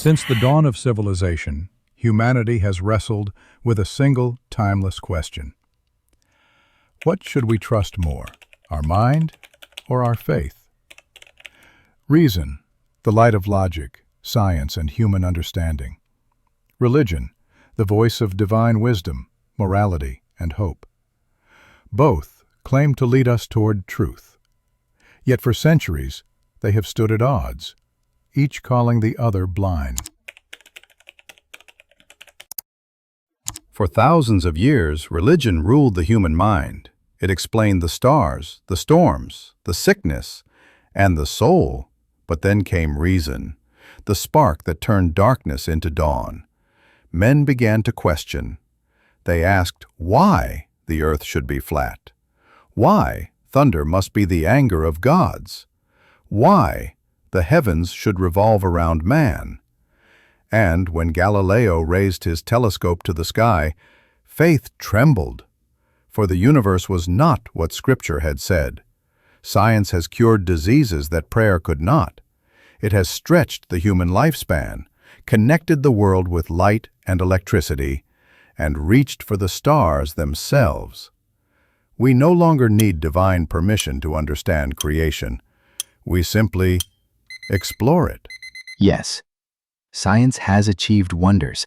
Since the dawn of civilization, humanity has wrestled with a single, timeless question. What should we trust more, our mind or our faith? Reason, the light of logic, science, and human understanding. Religion, the voice of divine wisdom, morality, and hope. Both claim to lead us toward truth. Yet for centuries, they have stood at odds, each calling the other blind. For thousands of years, religion ruled the human mind. It explained the stars, the storms, the sickness, and the soul. But then came reason, the spark that turned darkness into dawn. Men began to question. They asked why the earth should be flat, why thunder must be the anger of gods, why the heavens should revolve around man. And when Galileo raised his telescope to the sky, faith trembled, for the universe was not what Scripture had said. Science has cured diseases that prayer could not. It has stretched the human lifespan, connected the world with light and electricity, and reached for the stars themselves. We no longer need divine permission to understand creation. We simply explore it. Yes, science has achieved wonders,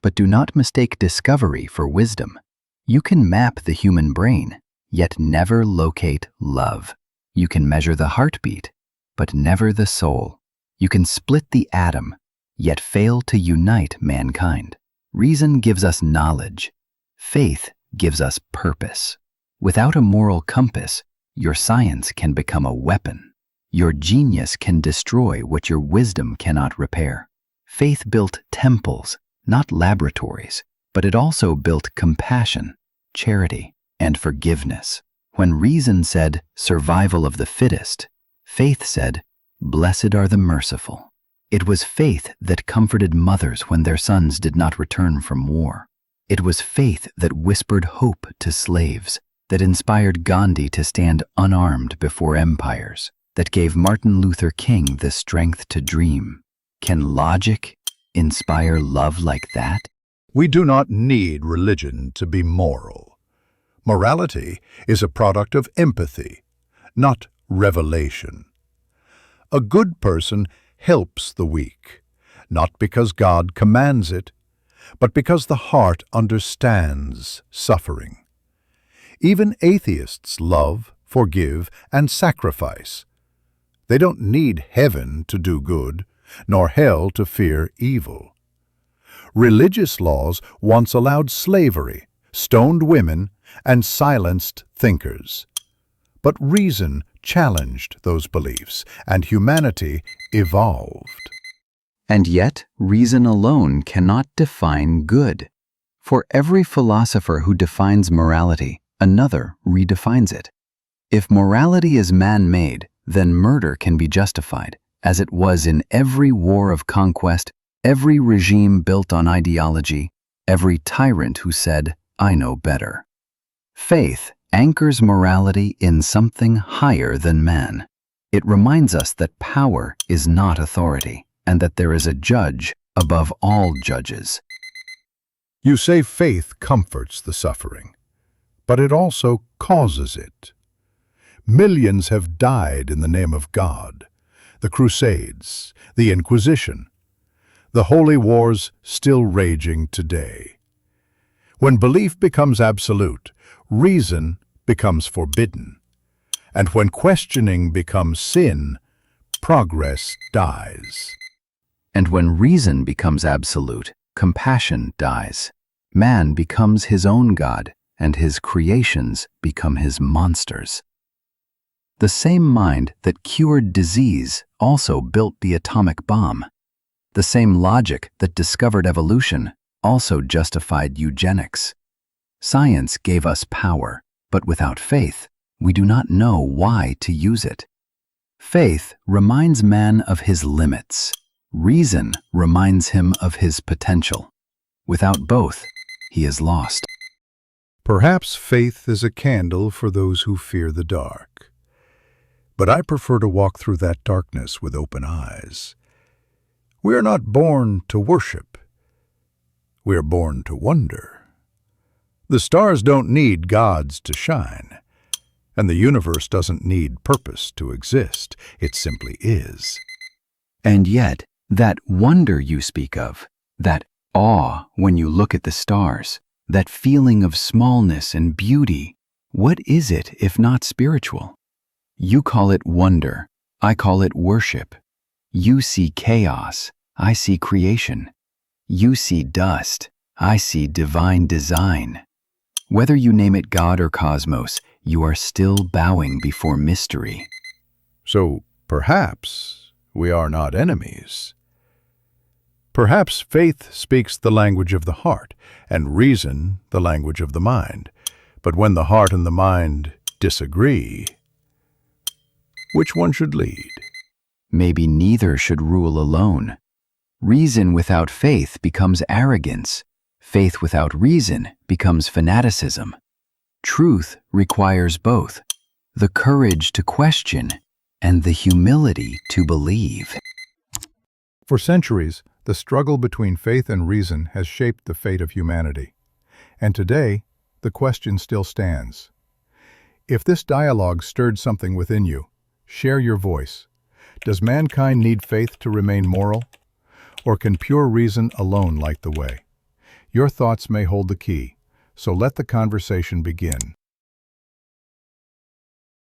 but do not mistake discovery for wisdom. You can map the human brain, yet never locate love. You can measure the heartbeat, but never the soul. You can split the atom, yet fail to unite mankind. Reason gives us knowledge. Faith gives us purpose. Without a moral compass, your science can become a weapon. Your genius can destroy what your wisdom cannot repair. Faith built temples, not laboratories, but it also built compassion, charity, and forgiveness. When reason said, survival of the fittest, faith said, blessed are the merciful. It was faith that comforted mothers when their sons did not return from war. It was faith that whispered hope to slaves, that inspired Gandhi to stand unarmed before empires, that gave Martin Luther King the strength to dream. Can logic inspire love like that? We do not need religion to be moral. Morality is a product of empathy, not revelation. A good person helps the weak, not because God commands it, but because the heart understands suffering. Even atheists love, forgive, and sacrifice. They don't need heaven to do good, nor hell to fear evil. Religious laws once allowed slavery, stoned women, and silenced thinkers. But reason challenged those beliefs, and humanity evolved. And yet, reason alone cannot define good. For every philosopher who defines morality, another redefines it. If morality is man-made, then murder can be justified, as it was in every war of conquest, every regime built on ideology, every tyrant who said, I know better. Faith anchors morality in something higher than man. It reminds us that power is not authority, and that there is a judge above all judges. You say faith comforts the suffering, but it also causes it. Millions have died in the name of God. The Crusades, the Inquisition, the holy wars still raging today. When belief becomes absolute, reason becomes forbidden. And when questioning becomes sin, progress dies. And when reason becomes absolute, compassion dies. Man becomes his own God, and his creations become his monsters. The same mind that cured disease also built the atomic bomb. The same logic that discovered evolution also justified eugenics. Science gave us power, but without faith, we do not know why to use it. Faith reminds man of his limits. Reason reminds him of his potential. Without both, he is lost. Perhaps faith is a candle for those who fear the dark. But I prefer to walk through that darkness with open eyes. We are not born to worship. We are born to wonder. The stars don't need gods to shine, and the universe doesn't need purpose to exist. It simply is. And yet, that wonder you speak of, that awe when you look at the stars, that feeling of smallness and beauty, what is it if not spiritual? You call it wonder, I call it worship. You see chaos, I see creation. You see dust, I see divine design. Whether you name it God or cosmos, you are still bowing before mystery. So perhaps we are not enemies. Perhaps faith speaks the language of the heart, and reason the language of the mind. But when the heart and the mind disagree, which one should lead? Maybe neither should rule alone. Reason without faith becomes arrogance. Faith without reason becomes fanaticism. Truth requires both, the courage to question and the humility to believe. For centuries, the struggle between faith and reason has shaped the fate of humanity. And today, the question still stands. If this dialogue stirred something within you, share your voice. Does mankind need faith to remain moral? Or can pure reason alone light the way? Your thoughts may hold the key, so let the conversation begin.